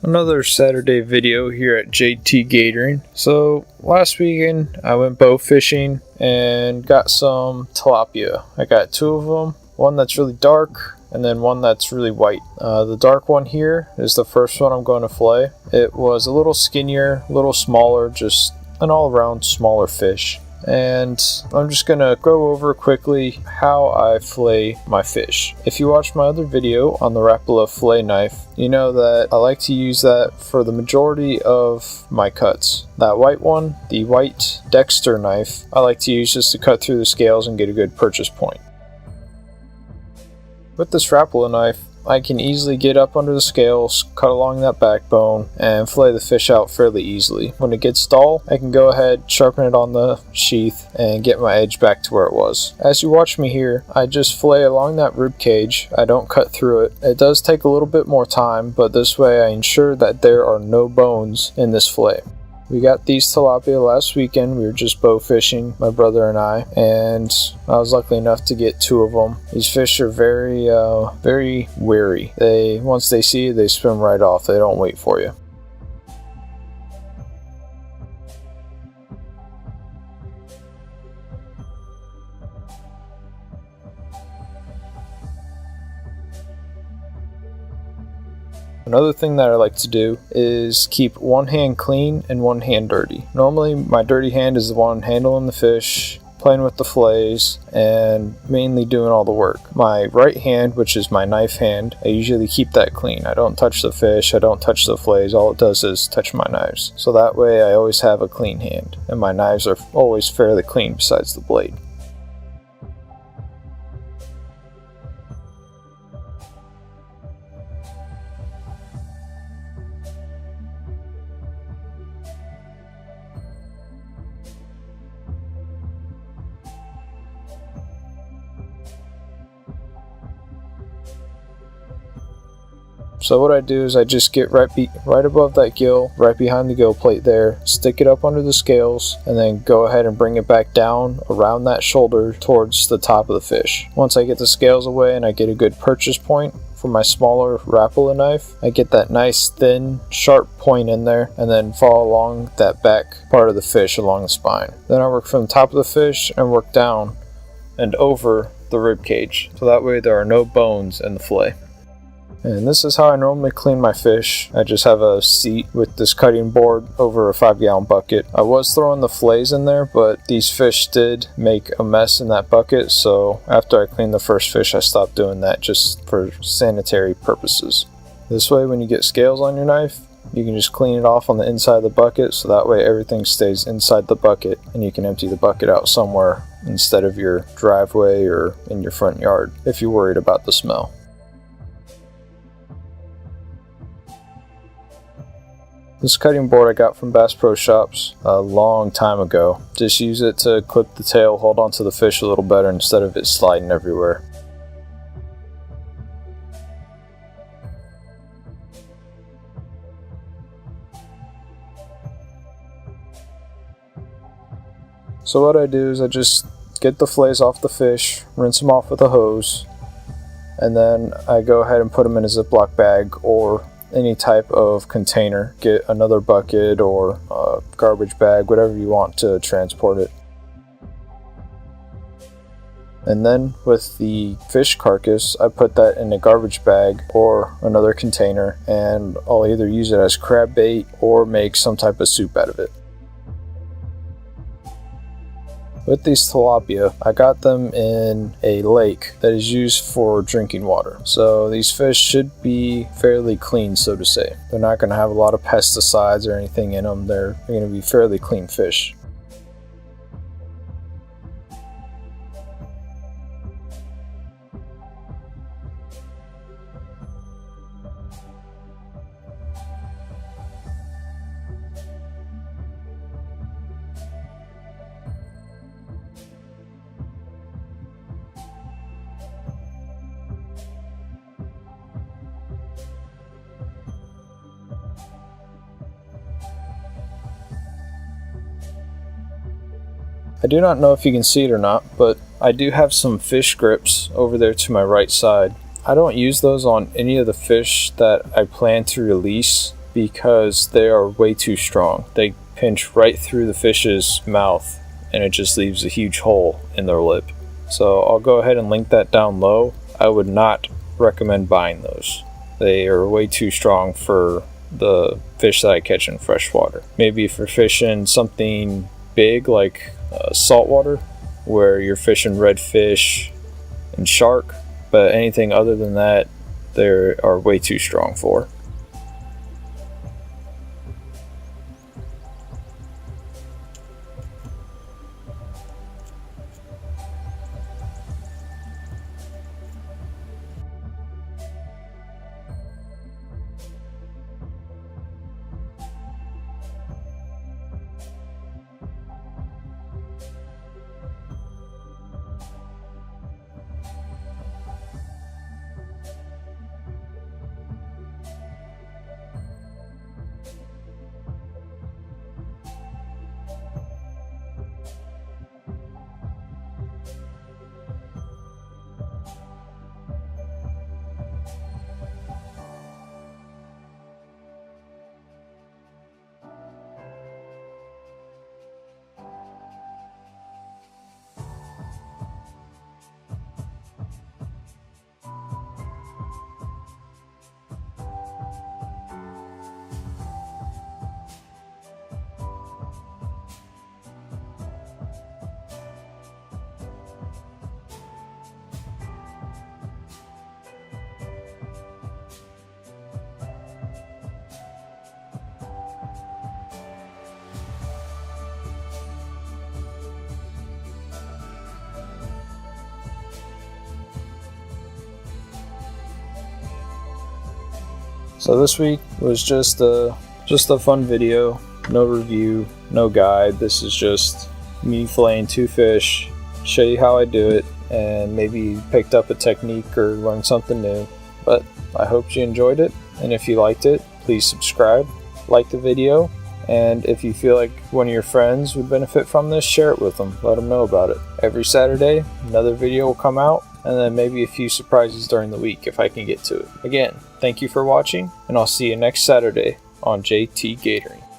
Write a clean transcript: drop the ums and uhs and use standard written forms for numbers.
Another Saturday video here at JT Gatoring. So last weekend I went bow fishing and got some tilapia. I got two of them, one that's really dark and then one that's really white. The dark one here is the first one I'm going to fillet. It was a little skinnier, a little smaller, just an all-around smaller fish. And I'm just gonna go over quickly how I fillet my fish. If you watched my other video on the Rapala fillet knife, you know that I like to use that for the majority of my cuts. That white one, the white Dexter knife, I like to use just to cut through the scales and get a good purchase point. With this Rapala knife, I can easily get up under the scales, cut along that backbone, and fillet the fish out fairly easily. When it gets dull, I can go ahead, sharpen it on the sheath, and get my edge back to where it was. As you watch me here, I just fillet along that rib cage. I don't cut through it. It does take a little bit more time, but this way I ensure that there are no bones in this fillet. We got these tilapia last weekend. We were just bow fishing, my brother and I was lucky enough to get two of them. These fish are very wary. Once they see you, they swim right off. They don't wait for you. Another thing that I like to do is keep one hand clean and one hand dirty. Normally my dirty hand is the one handling the fish, playing with the fillets, and mainly doing all the work. My right hand, which is my knife hand, I usually keep that clean. I don't touch the fish, I don't touch the fillets, all it does is touch my knives. So that way I always have a clean hand, and my knives are always fairly clean besides the blade. So what I do is I just get right above that gill, right behind the gill plate there, stick it up under the scales, and then go ahead and bring it back down around that shoulder towards the top of the fish. Once I get the scales away and I get a good purchase point for my smaller Rapala knife, I get that nice thin sharp point in there and then follow along that back part of the fish along the spine. Then I work from the top of the fish and work down and over the rib cage, so that way there are no bones in the fillet. And this is how I normally clean my fish. I just have a seat with this cutting board over a 5-gallon bucket. I was throwing the fillets in there, but these fish did make a mess in that bucket, so after I cleaned the first fish, I stopped doing that just for sanitary purposes. This way, when you get scales on your knife, you can just clean it off on the inside of the bucket, so that way everything stays inside the bucket and you can empty the bucket out somewhere instead of your driveway or in your front yard if you're worried about the smell. This cutting board I got from Bass Pro Shops a long time ago. Just use it to clip the tail, hold onto the fish a little better instead of it sliding everywhere. So what I do is I just get the fillets off the fish, rinse them off with a hose, and then I go ahead and put them in a Ziploc bag or any type of container. Get another bucket or a garbage bag, whatever you want to transport it. And then with the fish carcass, I put that in a garbage bag or another container, and I'll either use it as crab bait or make some type of soup out of it. With these tilapia, I got them in a lake that is used for drinking water. So these fish should be fairly clean, so to say. They're not going to have a lot of pesticides or anything in them. They're going to be fairly clean fish. I do not know if you can see it or not, but I do have some fish grips over there to my right side. I don't use those on any of the fish that I plan to release because they are way too strong. They pinch right through the fish's mouth and it just leaves a huge hole in their lip. So I'll go ahead and link that down low. I would not recommend buying those. They are way too strong for the fish that I catch in freshwater. Maybe if you're fishing something big like saltwater, where you're fishing redfish and shark, but anything other than that, they are way too strong for. So this week was just a fun video, no review, no guide. This is just me filleting 2 fish, show you how I do it, and maybe picked up a technique or learned something new. But I hope you enjoyed it, and if you liked it, please subscribe, like the video, and if you feel like one of your friends would benefit from this, share it with them, let them know about it. Every Saturday, another video will come out, and then maybe a few surprises during the week if I can get to it. Again, thank you for watching, and I'll see you next Saturday on JT Gatoring.